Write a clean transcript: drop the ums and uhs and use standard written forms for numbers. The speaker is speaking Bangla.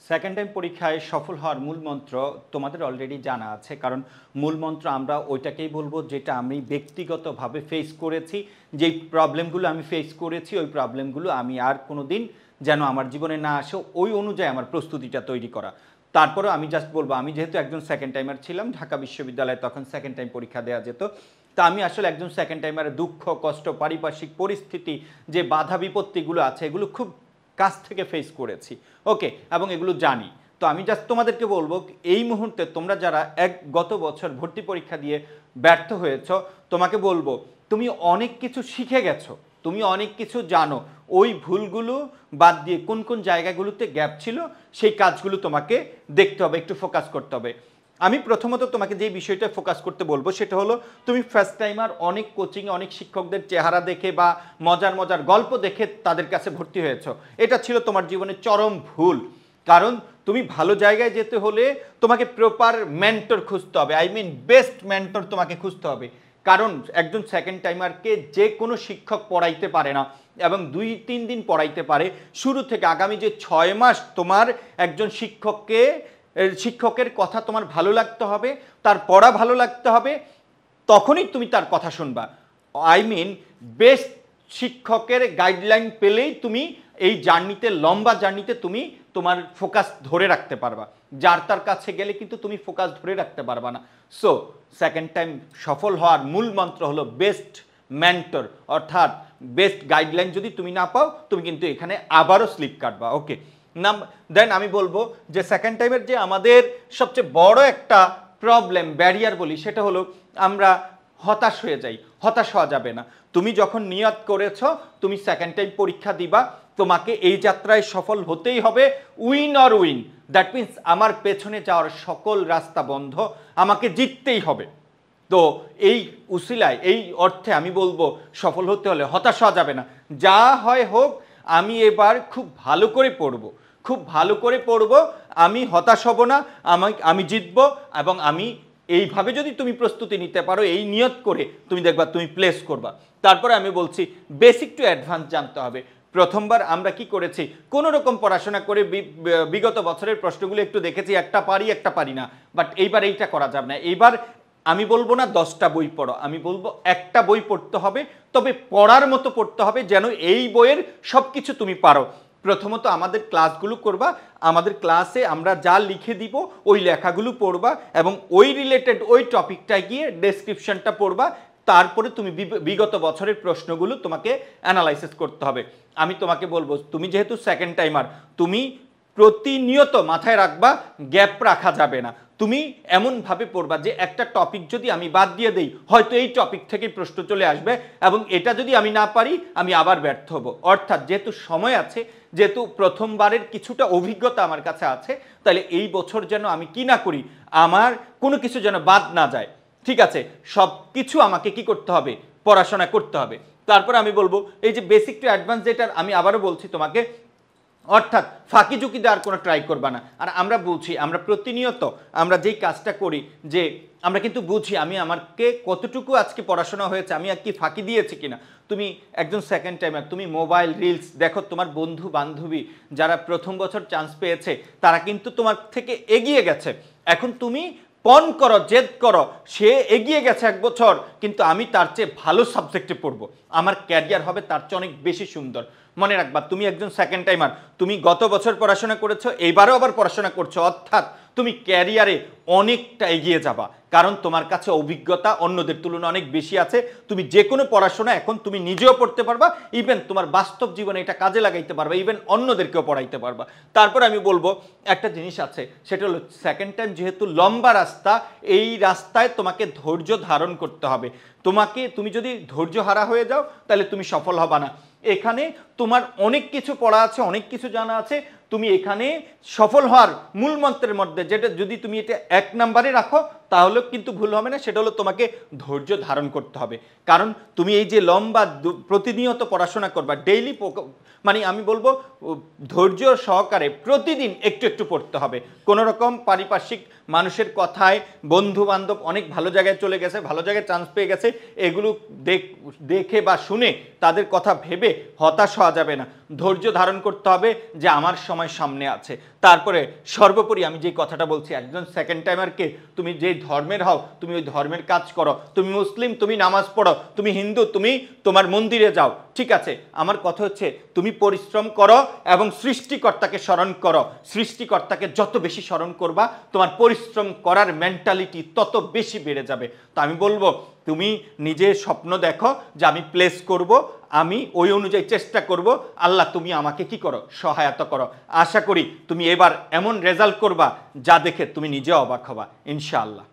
সেকেন্ড টাইম পরীক্ষায় সফল হওয়ার মূল মন্ত্র তোমাদের অলরেডি জানা আছে, কারণ মূল মন্ত্র আমরা ওইটাকেই বলবো যেটা আমি ব্যক্তিগতভাবে ফেস করেছি। যেই প্রবলেমগুলো আমি ফেস করেছি ওই প্রবলেমগুলো আমি আর কোনো দিন যেন আমার জীবনে না আসে ওই অনুযায়ী আমার প্রস্তুতিটা তৈরি করা। তারপরেও আমি জাস্ট বলবো, আমি যেহেতু একজন সেকেন্ড টাইমার ছিলাম, ঢাকা বিশ্ববিদ্যালয়ে তখন সেকেন্ড টাইম পরীক্ষা দেওয়া যেত, তা আমি আসলে একজন সেকেন্ড টাইমারের দুঃখ কষ্ট পারিপার্শ্বিক পরিস্থিতি যে বাধা বিপত্তিগুলো আছে এগুলো খুব কাছ থেকে ফেস করেছি, ওকে, এবং এগুলো জানি। তো আমি জাস্ট তোমাদেরকে বলবো এই মুহূর্তে তোমরা যারা গত বছর ভর্তি পরীক্ষা দিয়ে ব্যর্থ হয়েছ, তোমাকে বলবো তুমি অনেক কিছু শিখে গেছো, তুমি অনেক কিছু জানো। ওই ভুলগুলো বাদ দিয়ে কোন কোন জায়গাগুলোতে গ্যাপ ছিল সেই কাজগুলো তোমাকে দেখতে হবে, একটু ফোকাস করতে হবে। আমি প্রথমত তোমাকে যে বিষয়টা ফোকাস করতে বলবো সেটা হলো, তুমি ফার্স্ট টাইমার অনেক কোচিংয়ে অনেক শিক্ষকদের চেহারা দেখে বা মজার মজার গল্প দেখে তাদের কাছে ভর্তি হয়েছো। এটা ছিল তোমার জীবনের চরম ভুল, কারণ তুমি ভালো জায়গায় যেতে হলে তোমাকে প্রপার মেন্টর খুঁজতে হবে, আই মিন বেস্ট মেন্টর তোমাকে খুঁজতে হবে। কারণ একজন সেকেন্ড টাইমারকে যে কোনো শিক্ষক পড়াইতে পারে না, এবং 2-3 দিন পড়াইতে পারে। শুরু থেকে আগামী যে 6 মাস তোমার একজন শিক্ষকের কথা তোমার ভালো লাগতে হবে, তার পড়া ভালো লাগতে হবে, তখনই তুমি তার কথা শুনবা। আই মিন বেস্ট শিক্ষকের গাইডলাইন পেলেই তুমি এই জার্নিতে, লম্বা জার্নিতে তুমি তোমার ফোকাস ধরে রাখতে পারবা। যার তার কাছে গেলে কিন্তু তুমি ফোকাস ধরে রাখতে পারবা না। সো সেকেন্ড টাইম সফল হওয়ার মূল মন্ত্র হলো বেস্ট মেন্টর, অর্থাৎ বেস্ট গাইডলাইন যদি তুমি না পাও তুমি কিন্তু এখানে আবারও স্লিপ কাটবা, ওকে। দেন আমি বলবো যে সেকেন্ড টাইমের যে আমাদের সবচেয়ে বড় একটা প্রবলেম, ব্যারিয়ার বলি, সেটা হলো আমরা হতাশ হয়ে যাই। হতাশ হওয়া যাবে না। তুমি যখন নিয়ত করেছো তুমি সেকেন্ড টাইম পরীক্ষা দিবা, তোমাকে এই যাত্রায় সফল হতেই হবে, win or win. That means আমার পেছনে যাওয়ার সকল রাস্তা বন্ধ, আমাকে জিততেই হবে। তো এই উসিলায়, এই অর্থে আমি বলবো সফল হতে হলে হতাশ হওয়া যাবে না। যা হয় হোক, আমি এবার খুব ভালো করে পড়বো, খুব ভালো করে পড়বো, আমি হতাশ হব না, আমি জিতবো। এবং আমি এইভাবে যদি তুমি প্রস্তুতি নিতে পারো, এই নিয়ত করে, তুমি দেখবা তুমি প্লেস করবা। তারপরে আমি বলছি বেসিক টু অ্যাডভান্স জানতে হবে। প্রথমবার আমরা কি করেছি, কোনো রকম পড়াশোনা করে বিগত বছরের প্রশ্নগুলো একটু দেখেছি, একটা পারি একটা পারি না, বাট এইবার এইটা করা যাবে না। এইবার আমি বলবো না 10টা বই পড়ো, আমি বলবো একটা বই পড়তে হবে, তবে পড়ার মতো পড়তে হবে যেন এই বইয়ের সব কিছু তুমি পারো। প্রথমত আমাদের ক্লাসগুলো করবা, আমাদের ক্লাসে আমরা যা লিখে দিব ওই লেখাগুলো পড়বা, এবং ওই রিলেটেড ওই টপিকটায় গিয়ে ডেসক্রিপশনটা পড়বা। তারপরে তুমি বিগত বছরের প্রশ্নগুলো তোমাকে অ্যানালাইসিস করতে হবে। আমি তোমাকে বলবো, তুমি যেহেতু সেকেন্ড টাইমার, তুমি প্রতিনিয়ত মাথায় রাখবা গ্যাপ রাখা যাবে না। তুমি এমনভাবে পড়বা যে একটা টপিক যদি আমি বাদ দিয়ে দেই, হয়তো এই টপিক থেকেই প্রশ্ন চলে আসবে, এবং এটা যদি আমি না পারি আমি আবার ব্যর্থ হব। অর্থাৎ যেহেতু সময় আছে, যেহেতু প্রথমবারের কিছুটা অভিজ্ঞতা আমার কাছে আছে, তাহলে এই বছর যেন আমি কি না করি, আমার কোনো কিছু যেন বাদ না যায়। ঠিক আছে, সব কিছু আমাকে কি করতে হবে, পড়াশোনা করতে হবে। তারপর আমি বলবো এই যে বেসিক টু অ্যাডভান্স, যেটা আমি আবারও বলছি তোমাকে, অর্থাৎ ফাঁকি ঝুঁকি দেওয়ার কোনো ট্রাই করবা না। আর আমরা বুঝি, আমরা প্রতিনিয়ত আমরা যেই কাজটা করি, যে আমরা কিন্তু বুঝি আমাকে কতটুকু আজকে পড়াশোনা হয়েছে, আমি আর কি ফাঁকি দিয়েছি কিনা। তুমি একজন সেকেন্ড টাইমার, তুমি মোবাইল রিলস দেখো, তোমার বন্ধু বান্ধবী যারা প্রথম বছর চান্স পেয়েছে তারা কিন্তু তোমার থেকে এগিয়ে গেছে। এখন তুমি পণ করো, জেদ করো, সে এগিয়ে গেছে 1 বছর, কিন্তু আমি তার চেয়ে ভালো সাবজেক্টে পড়বো, আমার ক্যারিয়ার হবে তার চেয়ে অনেক বেশি সুন্দর। মনে রাখবা তুমি একজন সেকেন্ড টাইমার, তুমি গত বছর পড়াশোনা করেছো, এইবারও আবার পড়াশোনা করছো, অর্থাৎ তুমি ক্যারিয়ারে অনেকটা এগিয়ে যাবা, কারণ তোমার কাছে অভিজ্ঞতা অন্যদের তুলনায় অনেক বেশি আছে। তুমি যে কোনো পড়াশোনা এখন তুমি নিজেও পড়তে পারবা, ইভেন তোমার বাস্তব জীবনে এটা কাজে লাগাইতে পারবা, ইভেন অন্যদেরকেও পড়াইতে পারবা। তারপর আমি বলবো একটা জিনিস আছে, সেটা হলো সেকেন্ড টাইম যেহেতু লম্বা রাস্তা, এই রাস্তায় তোমাকে ধৈর্য ধারণ করতে হবে। তুমি যদি ধৈর্য হারা হয়ে যাও তাহলে তুমি সফল হবা না। এখানে তোমার অনেক কিছু পড়া আছে, অনেক কিছু জানা আছে, তুমি এখানে সফল হওয়ার মূল মন্ত্রের মধ্যে যেটা যদি তুমি এটা 1 নম্বরে রাখো তাহলেও কিন্তু ভুল হবে না, সেটা হলো তোমাকে ধৈর্য ধারণ করতে হবে। কারণ তুমি এই যে লম্বা প্রতিনিয়ত পড়াশোনা করবা, ডেইলি, মানে আমি বলবো ধৈর্য সহকারে প্রতিদিন একটু একটু পড়তে হবে। কোনো রকম পারিপার্শ্বিক মানুষের কথায়, বন্ধু বান্ধব অনেক ভালো জায়গায় চলে গেছে, ভালো জায়গায় চান্স পেয়ে গেছে, এগুলো দেখে বা শুনে তাদের কথা ভেবে হতাশ হওয়া যাবে না। ধৈর্য ধারণ করতে হবে যে আমার সময় সামনে আছে। তারপরে সর্বোপরি আমি যে কথাটা বলছি, একজন সেকেন্ড টাইমারকে তুমি যে ধর্মের হও তুমি ওই ধর্মের কাজ করো। তুমি মুসলিম, তুমি নামাজ পড়ো, তুমি হিন্দু, তুমি তোমার মন্দিরে যাও, ঠিক আছে। আমার কথা হচ্ছে তুমি পরিশ্রম করো এবং সৃষ্টিকর্তাকে স্মরণ করো। সৃষ্টিকর্তাকে যত বেশি স্মরণ করবা তোমার পরিশ্রম করার মেন্টালিটি তত বেশি বেড়ে যাবে। তো আমি বলবো তুমি নিজে স্বপ্ন দেখো যে আমি প্লেস করব, আমি ওই অনুযায়ী চেষ্টা করব। আল্লাহ তুমি আমাকে কি করো, সহায়তা করো। আশা করি তুমি এবার এমন রেজাল্ট করবা যা দেখে তুমি নিজে অবাক হবা ইনশাআল্লাহ।